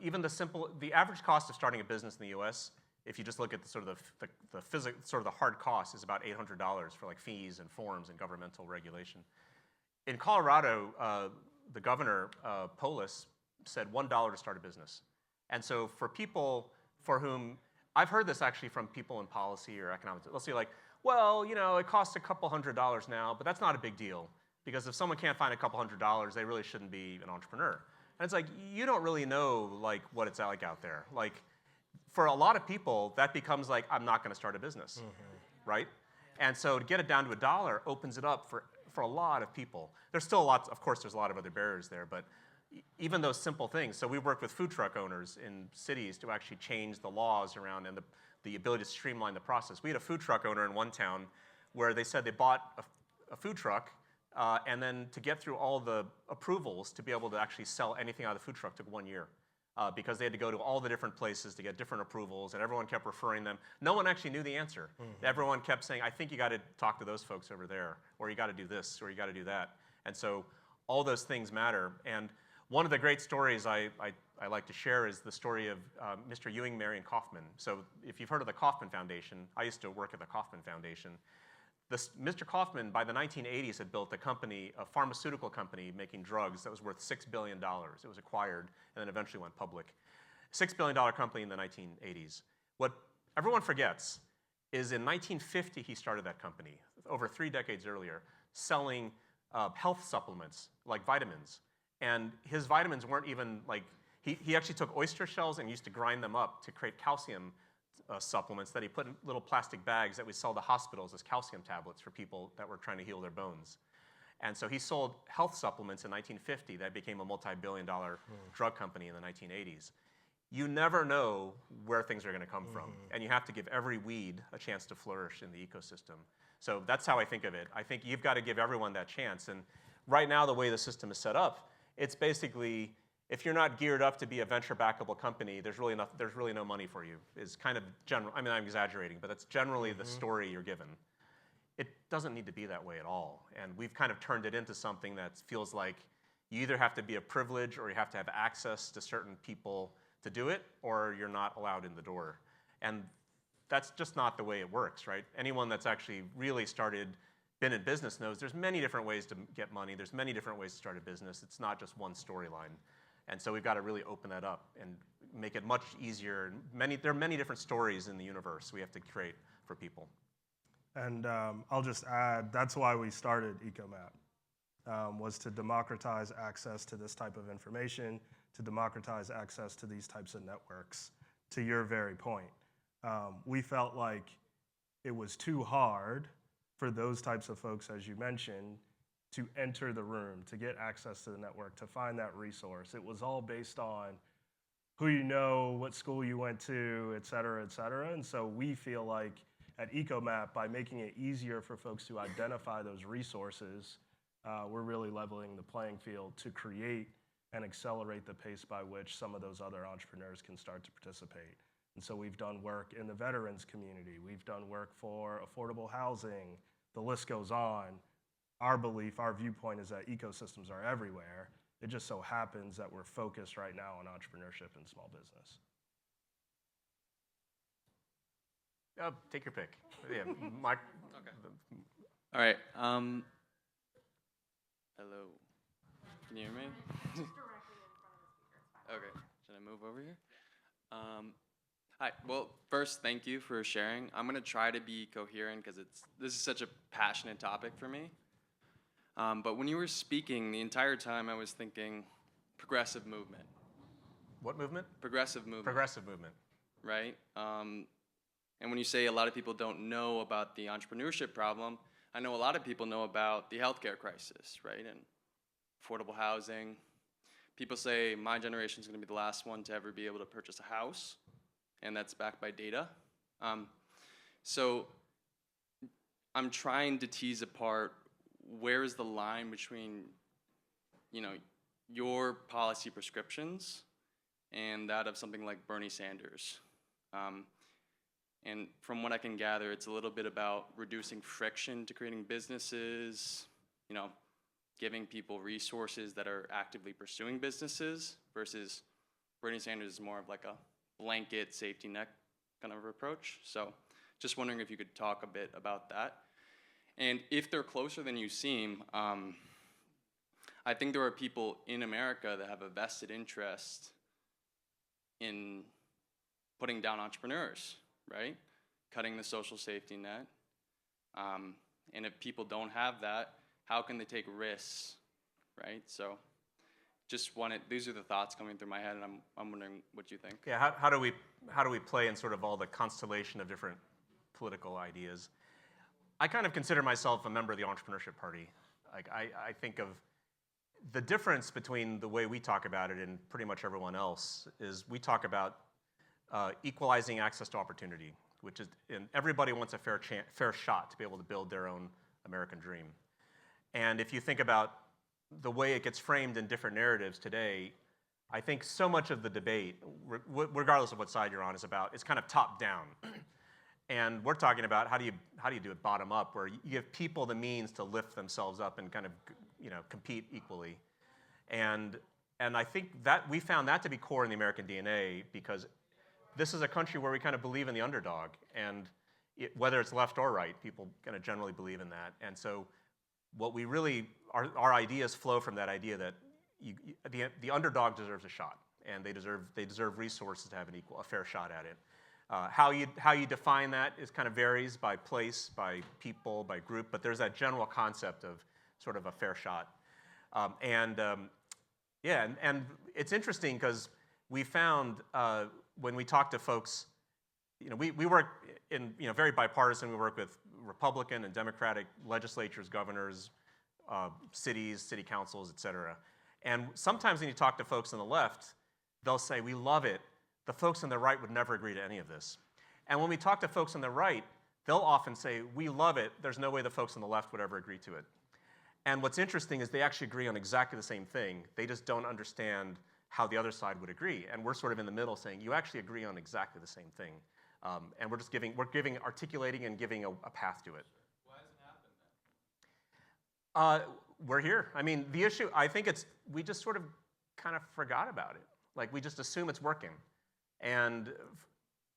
even the average cost of starting a business in the U.S., if you just look at the hard cost, is about $800 for like fees and forms and governmental regulation. In Colorado, the governor, Polis, said $1 to start a business. And so for people for whom, I've heard this actually from people in policy or economics, they'll say like, well, it costs a couple $100 now, but that's not a big deal. Because if someone can't find a couple $100, they really shouldn't be an entrepreneur. And it's like, you don't really know like what it's like out there. Like, for a lot of people, that becomes like, I'm not going to start a business, right? And so to get it down to $1 opens it up for a lot of people. There's still lots, of course, there's a lot of other barriers there, but even those simple things. So we work with food truck owners in cities to actually change the laws around and the ability to streamline the process. We had a food truck owner in one town where they said they bought a food truck, and then to get through all the approvals to be able to actually sell anything out of the food truck took 1 year. Because they had to go to all the different places to get different approvals, and everyone kept referring them. No one actually knew the answer. Everyone kept saying, I think you got to talk to those folks over there, or you got to do this, or you got to do that. And so all those things matter. And one of the great stories I like to share is the story of Mr. Ewing Marion Kauffman. So if you've heard of the Kauffman Foundation, I used to work at the Kauffman Foundation. Mr. Kauffman, by the 1980s, had built a pharmaceutical company making drugs that was worth $6 billion. It was acquired and then eventually went public. $6 billion company in the 1980s. What everyone forgets is in 1950 he started that company, over 3 decades earlier, selling health supplements like vitamins. And his vitamins weren't even like, he actually took oyster shells and used to grind them up to create calcium supplements that he put in little plastic bags that we sell to hospitals as calcium tablets for people that were trying to heal their bones. And so he sold health supplements in 1950 that became a multi-billion-dollar drug company in the 1980s. You never know where things are going to come from, and you have to give every weed a chance to flourish in the ecosystem. So that's how I think of it. I think you've got to give everyone that chance. And right now, the way the system is set up, it's basically, if you're not geared up to be a venture-backable company, there's really no money for you. Is kind of general. I mean, I'm exaggerating, but that's generally the story you're given. It doesn't need to be that way at all. And we've kind of turned it into something that feels like you either have to be a privilege or you have to have access to certain people to do it, or you're not allowed in the door. And that's just not the way it works, right? Anyone that's actually really been in business knows there's many different ways to get money. There's many different ways to start a business. It's not just one storyline. And so we've got to really open that up and make it much easier. There are many different stories in the universe we have to create for people. And I'll just add, that's why we started EcoMap, was to democratize access to this type of information, to democratize access to these types of networks, to your very point. We felt like it was too hard for those types of folks, as you mentioned, to enter the room, to get access to the network, to find that resource. It was all based on who you know, what school you went to, et cetera, et cetera. And so we feel like at EcoMap, by making it easier for folks to identify those resources, we're really leveling the playing field to create and accelerate the pace by which some of those other entrepreneurs can start to participate. And so we've done work in the veterans community. We've done work for affordable housing. The list goes on. Our belief, our viewpoint is that ecosystems are everywhere. It just so happens that we're focused right now on entrepreneurship and small business. Take your pick. Yeah, Mike. Okay. All right. Hello. Can you hear me? Okay. Should I move over here? Hi. Well, first, thank you for sharing. I'm gonna try to be coherent because this is such a passionate topic for me. But when you were speaking, the entire time I was thinking progressive movement. What movement? Progressive movement. Progressive movement. Right? And when you say a lot of people don't know about the entrepreneurship problem, I know a lot of people know about the healthcare crisis, right? And affordable housing. People say my generation is going to be the last one to ever be able to purchase a house, and that's backed by data. So I'm trying to tease apart where is the line between, your policy prescriptions and that of something like Bernie Sanders. And from what I can gather, it's a little bit about reducing friction to creating businesses, giving people resources that are actively pursuing businesses, versus Bernie Sanders is more of like a blanket safety net kind of approach. So just wondering if you could talk a bit about that. And if they're closer than you seem, I think there are people in America that have a vested interest in putting down entrepreneurs, right? Cutting the social safety net. And if people don't have that, how can they take risks, right? So these are the thoughts coming through my head, and I'm wondering what you think. Yeah, how do we play in sort of all the constellation of different political ideas? I kind of consider myself a member of the Entrepreneurship Party. Like I think of the difference between the way we talk about it and pretty much everyone else is we talk about equalizing access to opportunity, which is, and everybody wants a fair shot to be able to build their own American dream. And if you think about the way it gets framed in different narratives today, I think so much of the debate, regardless of what side you're on, is kind of top down. And we're talking about how do you do it bottom up, where you give people the means to lift themselves up and kind of compete equally. And I think that we found that to be core in the American DNA, because this is a country where we kind of believe in the underdog, and whether it's left or right, people kind of generally believe in that. And so what we really, our ideas flow from that idea that the underdog deserves a shot, and they deserve resources to have a fair shot at it. How you define that is kind of varies by place, by people, by group, but there's that general concept of sort of a fair shot. Yeah, and it's interesting because we found when we talk to folks, we work in, very bipartisan. We work with Republican and Democratic legislatures, governors, cities, city councils, et cetera. And sometimes when you talk to folks on the left, they'll say, we love it. The folks on the right would never agree to any of this. And when we talk to folks on the right, they'll often say, we love it. There's no way the folks on the left would ever agree to it. And what's interesting is they actually agree on exactly the same thing. They just don't understand how the other side would agree. And we're sort of in the middle saying, you actually agree on exactly the same thing. And we're just articulating and giving a path to it. Why hasn't it happened then? We're here. I mean, the issue, I think we just sort of kind of forgot about it. Like, we just assume it's working. And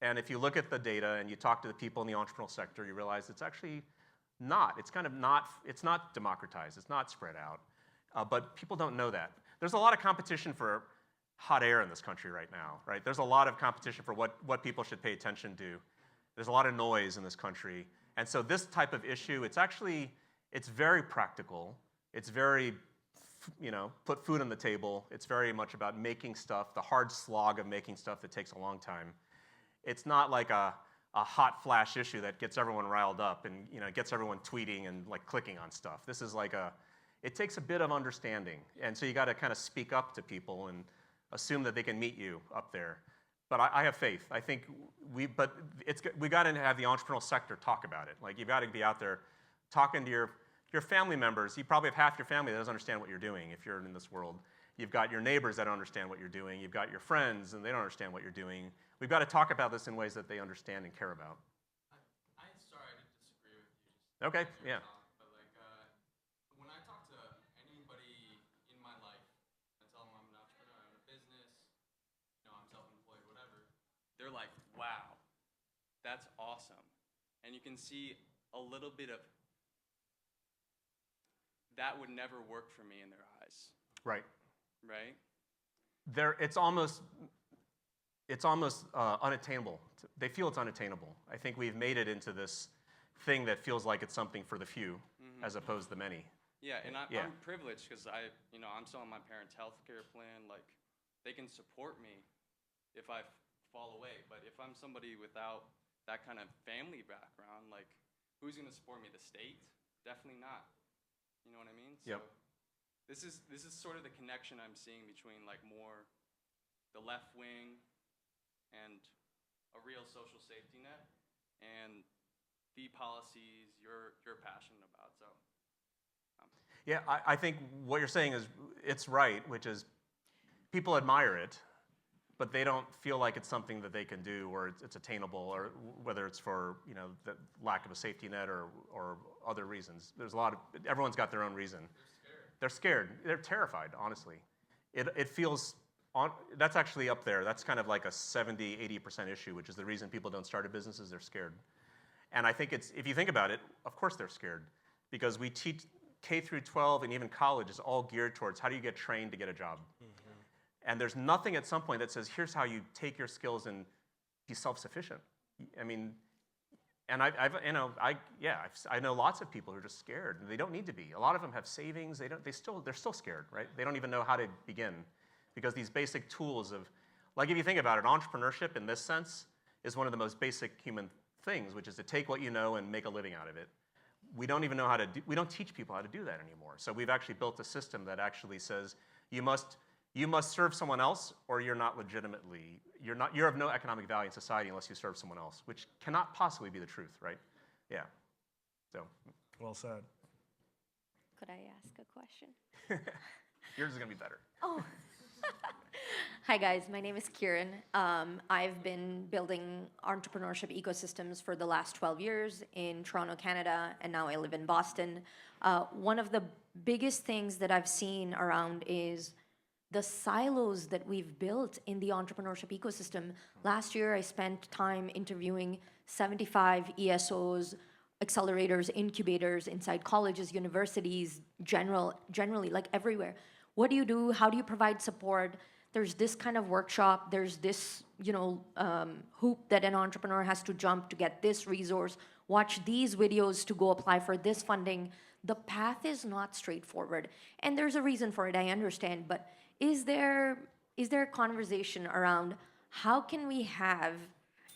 if you look at the data and you talk to the people in the entrepreneurial sector, you realize it's actually not. It's kind of not, it's not democratized. It's not spread out. But people don't know that. There's a lot of competition for hot air in this country right now, right? There's a lot of competition for what people should pay attention to. There's a lot of noise in this country. And so this type of issue, it's very practical. It's very, put food on the table. It's very much about making stuff, the hard slog of making stuff that takes a long time. It's not like a hot flash issue that gets everyone riled up and gets everyone tweeting and like clicking on stuff. This is like it takes a bit of understanding. And so you got to kind of speak up to people and assume that they can meet you up there. But I have faith. I think we got to have the entrepreneurial sector talk about it. Like, you've got to be out there talking to your family members. You probably have half your family that doesn't understand what you're doing if you're in this world. You've got your neighbors that don't understand what you're doing. You've got your friends and they don't understand what you're doing. We've got to talk about this in ways that they understand and care about. I'm sorry to disagree with you. Okay, yeah. But when I talk to anybody in my life, I tell them I'm an entrepreneur, I own a business, I'm self-employed, whatever. They're like, wow, that's awesome. And you can see a little bit of that would never work for me in their eyes. Right. Right? It's almost unattainable. They feel it's unattainable. I think we've made it into this thing that feels like it's something for the few, as opposed to the many. Yeah, and I'm privileged because I'm still on my parents' health care plan. Like, they can support me if I fall away. But if I'm somebody without that kind of family background, like, who's going to support me? The state? Definitely not. You know what I mean? Yep. So this is sort of the connection I'm seeing between like more the left wing and a real social safety net and the policies you're passionate about. So yeah, I think what you're saying is it's right, which is people admire it, but they don't feel like it's something that they can do or it's attainable, or whether it's for the lack of a safety net or other reasons. Everyone's got their own reason. They're scared. They're terrified, honestly. It feels, that's actually up there. That's kind of like a 70, 80% issue, which is the reason people don't start a business is they're scared. And I think if you think about it, of course they're scared, because we teach K through 12 and even college is all geared towards how do you get trained to get a job. And there's nothing at some point that says, here's how you take your skills and be self-sufficient. I mean, and I know lots of people who are just scared, and they don't need to be. A lot of them have savings. They're still scared, right? They don't even know how to begin, because these basic tools of, like, if you think about it, entrepreneurship in this sense is one of the most basic human things, which is to take what you know and make a living out of it. We don't even know how to we don't teach people how to do that anymore. So we've actually built a system that actually says you must serve someone else, or you're of no economic value in society unless you serve someone else, which cannot possibly be the truth, right? Yeah. So. Well said. Could I ask a question? Yours is gonna be better. Oh. Hi guys, my name is Kieran. I've been building entrepreneurship ecosystems for the last 12 years in Toronto, Canada, and now I live in Boston. One of the biggest things that I've seen around is the silos that we've built in the entrepreneurship ecosystem. Last year, I spent time interviewing 75 ESOs, accelerators, incubators inside colleges, universities, generally, like everywhere. What do you do? How do you provide support? there's this kind of workshop, there's this, hoop that an entrepreneur has to jump to get this resource, watch these videos to go apply for this funding. The path is not straightforward. And there's a reason for it, I understand, but is there a conversation around how can we have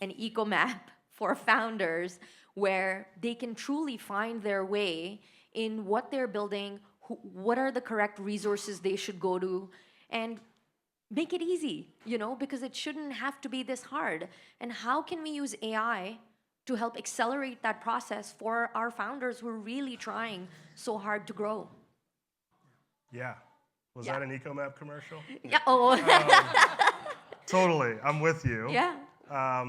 an EcoMap for founders where they can truly find their way in what they're building, what are the correct resources they should go to, and make it easy, because it shouldn't have to be this hard. And how can we use AI to help accelerate that process for our founders who are really trying so hard to grow? Yeah. Was Yeah. that an EcoMap commercial? Yeah. Oh. Totally. I'm with you. Yeah.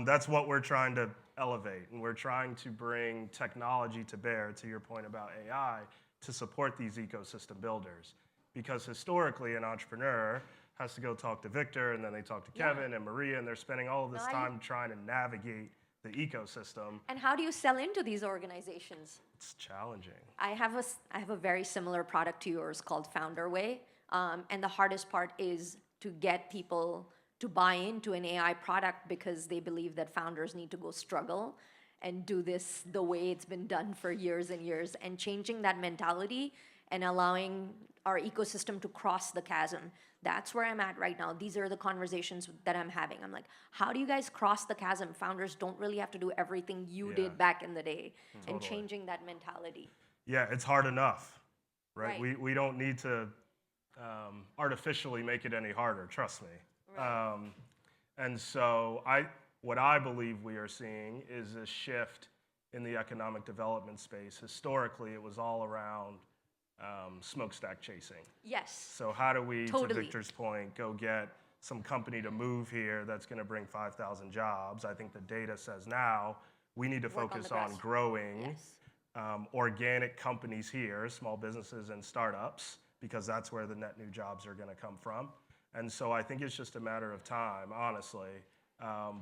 That's what we're trying to elevate. And we're trying to bring technology to bear, to your point about AI, to support these ecosystem builders. Because historically, an entrepreneur has to go talk to Victor, and then they talk to Kevin and Maria, and they're spending all of this time trying to navigate the ecosystem. And how do you sell into these organizations? It's challenging. I have a very similar product to yours called Founder Way, and the hardest part is to get people to buy into an AI product because they believe that founders need to go struggle and do this the way it's been done for years and years, and changing that mentality and allowing our ecosystem to cross the chasm. That's where I'm at right now. These are the conversations that I'm having. I'm like, how do you guys cross the chasm? Founders don't really have to do everything you did back in the day, and changing that mentality. Yeah, it's hard enough, right? Right. We don't need to artificially make it any harder, trust me. Right. And so what I believe we are seeing is a shift in the economic development space. Historically, it was all around smokestack chasing. Yes. So how do we, Totally. to Victor's point, go get some company to move here that's going to bring 5,000 jobs? I think the data says now we need to Work on focus the on grass- growing Yes. organic companies here, small businesses and startups, because that's where the net new jobs are going to come from. And so I think it's just a matter of time, honestly,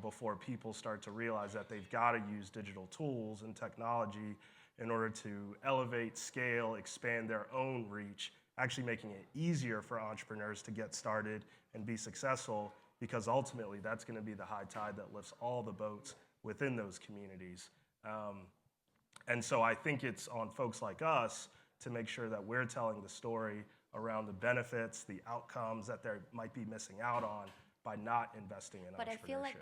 before people start to realize that they've got to use digital tools and technology in order to elevate, scale, expand their own reach, actually making it easier for entrepreneurs to get started and be successful, because ultimately that's going to be the high tide that lifts all the boats within those communities. And so I think it's on folks like us to make sure that we're telling the story around the benefits, the outcomes that they might be missing out on by not investing in entrepreneurship. But I feel like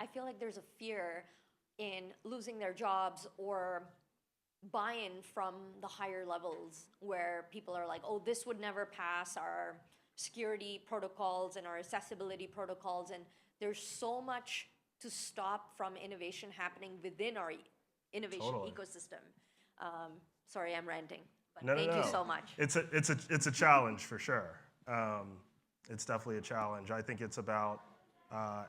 I feel like there's a fear in losing their jobs or buy-in from the higher levels, where people are like, oh, this would never pass our security protocols and our accessibility protocols, and there's so much to stop from innovation happening within our innovation ecosystem. Sorry, I'm ranting, but thank you so much. It's a challenge for sure. It's definitely a challenge. I think it's about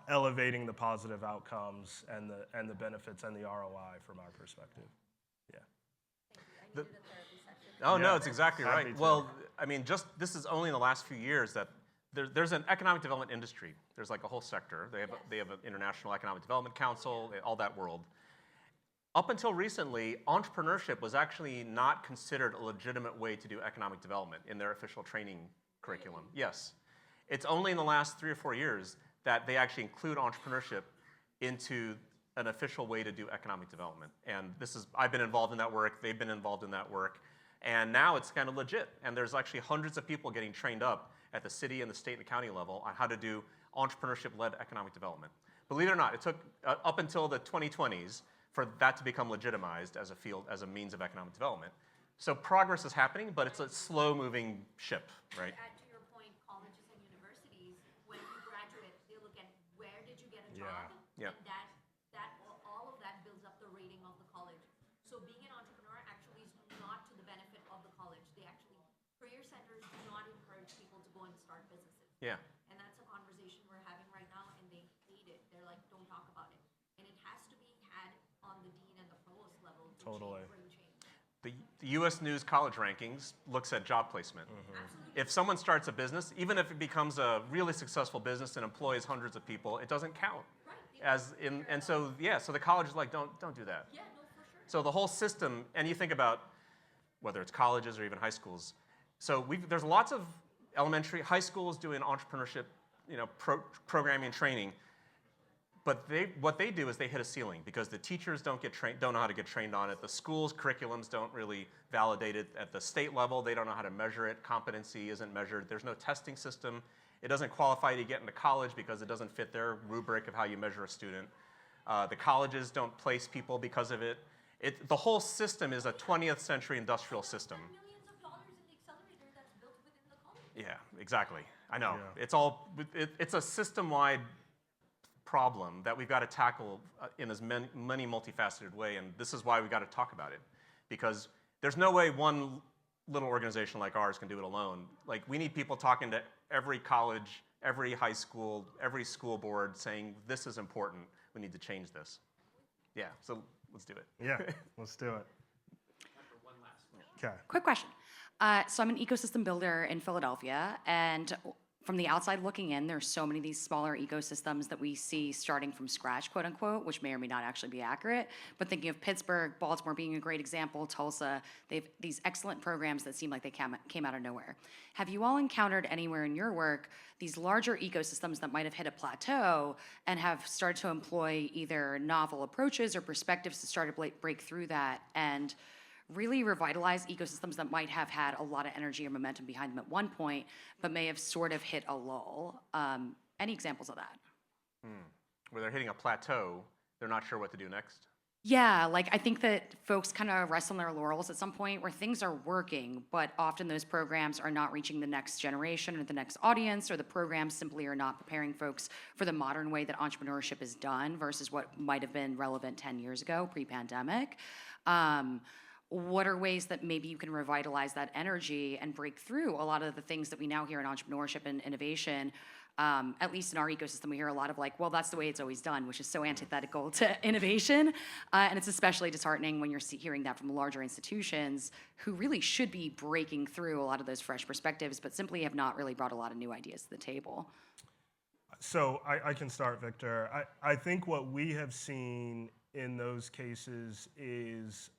elevating the positive outcomes and the benefits and the ROI from our perspective. Yeah. Oh, no, it's exactly Happy right. to. Well, I mean, this is only in the last few years that there's an economic development industry. There's like a whole sector. They have an International Economic Development Council, all that world. Up until recently, entrepreneurship was actually not considered a legitimate way to do economic development in their official training curriculum. Yes. It's only in the last 3 or 4 years that they actually include entrepreneurship into an official way to do economic development. And I've been involved in that work, they've been involved in that work, and now it's kind of legit. And there's actually hundreds of people getting trained up at the city and the state and county level on how to do entrepreneurship-led economic development. Believe it or not, it took up until the 2020s for that to become legitimized as a field, as a means of economic development. So progress is happening, but it's a slow-moving ship, right? Add to your point, colleges and universities, when you graduate, they look at where did you get a job, Yeah. and all of that builds up the rating of the college. So being an entrepreneur actually is not to the benefit of the college. Career centers do not encourage people to go and start businesses. Yeah. And that's a conversation we're having right now, and they hate it. They're like, don't talk about it. And it has to be had on the dean and the provost level to bring change. The U.S. News college rankings looks at job placement. Absolutely. If someone starts a business, even if it becomes a really successful business and employs hundreds of people, it doesn't count. Right. So the college is like, don't do that. Yeah, no, for sure. So the whole system, and you think about whether it's colleges or even high schools. So there's lots of high school is doing entrepreneurship, programming and training. But what they do is they hit a ceiling because the teachers don't know how to get trained on it. The schools' curriculums don't really validate it. At the state level, they don't know how to measure it. Competency isn't measured. There's no testing system. It doesn't qualify you to get into college because it doesn't fit their rubric of how you measure a student. The colleges don't place people because of it. The whole system is a 20th century industrial system. Millions of dollars in the accelerator that's built within the college. Yeah, exactly. I know. Yeah. It's a system-wide problem that we've got to tackle in as many multifaceted way, and this is why we've got to talk about it, because there's no way one little organization like ours can do it alone. Like, we need people talking to every college, every high school, every school board saying, this is important, we need to change this. Yeah, so let's do it. Yeah, let's do it. Okay. Quick question. So I'm an ecosystem builder in Philadelphia, and from the outside looking in, there's so many of these smaller ecosystems that we see starting from scratch, quote unquote, which may or may not actually be accurate. But thinking of Pittsburgh, Baltimore being a great example, Tulsa, they have these excellent programs that seem like they came out of nowhere. Have you all encountered anywhere in your work these larger ecosystems that might have hit a plateau and have started to employ either novel approaches or perspectives to start to break through that and really revitalize ecosystems that might have had a lot of energy or momentum behind them at one point, but may have sort of hit a lull? Any examples of that? Where they're hitting a plateau, they're not sure what to do next. Yeah, like I think that folks kind of rest on their laurels at some point where things are working, but often those programs are not reaching the next generation or the next audience, or the programs simply are not preparing folks for the modern way that entrepreneurship is done versus what might have been relevant 10 years ago, pre-pandemic. What are ways that maybe you can revitalize that energy and break through a lot of the things that we now hear in entrepreneurship and innovation? At least in our ecosystem, we hear a lot of like, well, that's the way it's always done, which is so antithetical to innovation. And it's especially disheartening when you're hearing that from larger institutions who really should be breaking through a lot of those fresh perspectives, but simply have not really brought a lot of new ideas to the table. So I can start, Victor. I think what we have seen in those cases is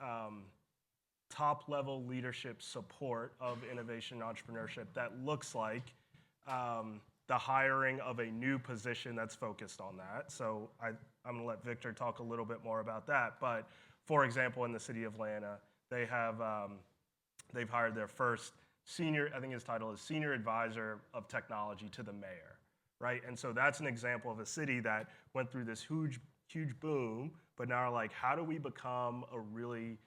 top-level leadership support of innovation and entrepreneurship that looks like the hiring of a new position that's focused on that. So I'm going to let Victor talk a little bit more about that. But for example, in the city of Atlanta, they have they've hired their first senior, I think his title is Senior Advisor of Technology to the mayor, right? And so that's an example of a city that went through this huge boom, but now are like, how do we become a really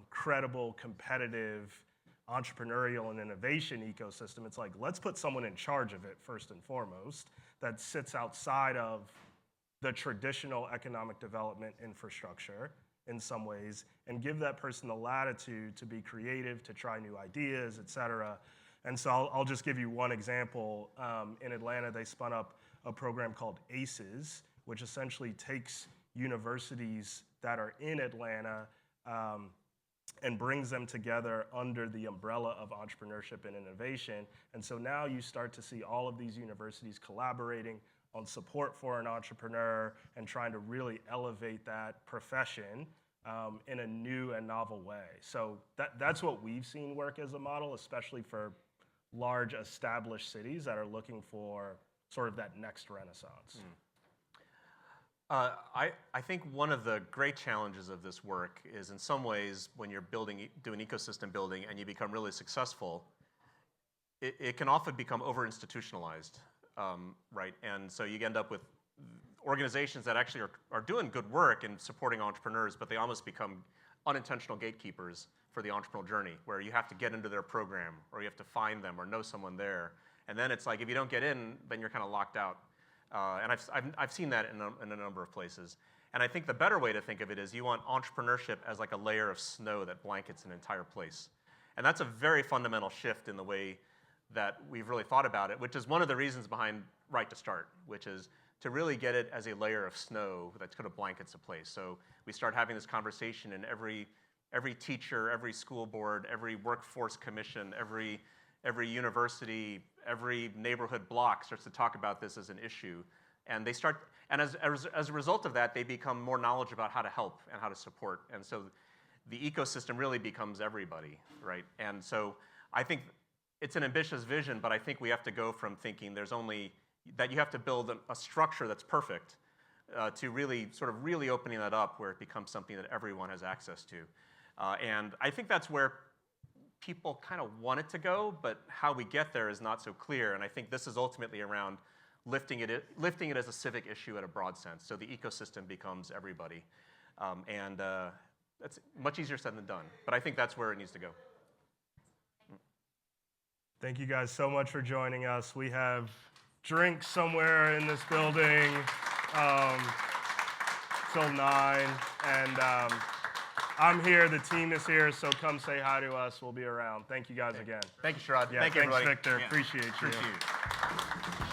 credible, competitive, entrepreneurial and innovation ecosystem? It's like, let's put someone in charge of it first and foremost that sits outside of the traditional economic development infrastructure in some ways, and give that person the latitude to be creative, to try new ideas, et cetera. And so I'll just give you one example. In Atlanta, they spun up a program called ACES, which essentially takes universities that are in Atlanta and brings them together under the umbrella of entrepreneurship and innovation. And so now you start to see all of these universities collaborating on support for an entrepreneur and trying to really elevate that profession in a new and novel way. So that's what we've seen work as a model, especially for large established cities that are looking for sort of that next renaissance. I think one of the great challenges of this work is, in some ways, when you're doing ecosystem building and you become really successful, it can often become over-institutionalized, right? And so you end up with organizations that actually are doing good work in supporting entrepreneurs, but they almost become unintentional gatekeepers for the entrepreneurial journey, where you have to get into their program, or you have to find them, or know someone there. And then it's like, if you don't get in, then you're kind of locked out. And I've seen that in a number of places. And I think the better way to think of it is you want entrepreneurship as like a layer of snow that blankets an entire place. And that's a very fundamental shift in the way that we've really thought about it, which is one of the reasons behind Right to Start, which is to really get it as a layer of snow that kind of blankets a place. So we start having this conversation, and every teacher, every school board, every workforce commission, every university, every neighborhood block starts to talk about this as an issue. And they start, and as a result of that, they become more knowledgeable about how to help and how to support. And so the ecosystem really becomes everybody, right? And so I think it's an ambitious vision, but I think we have to go from thinking that you have to build a structure that's perfect to really opening that up where it becomes something that everyone has access to. And I think that's where people kind of want it to go, but how we get there is not so clear. And I think this is ultimately around lifting it as a civic issue in a broad sense, so the ecosystem becomes everybody. That's much easier said than done, but I think that's where it needs to go. Thank you guys so much for joining us. We have drinks somewhere in this building till 9, and I'm here, the team is here, so come say hi to us. We'll be around. Thank you guys again. Thank you, Sherrod. Yeah, Thank you, thanks, everybody. Victor. Yeah. Appreciate you. Appreciate you.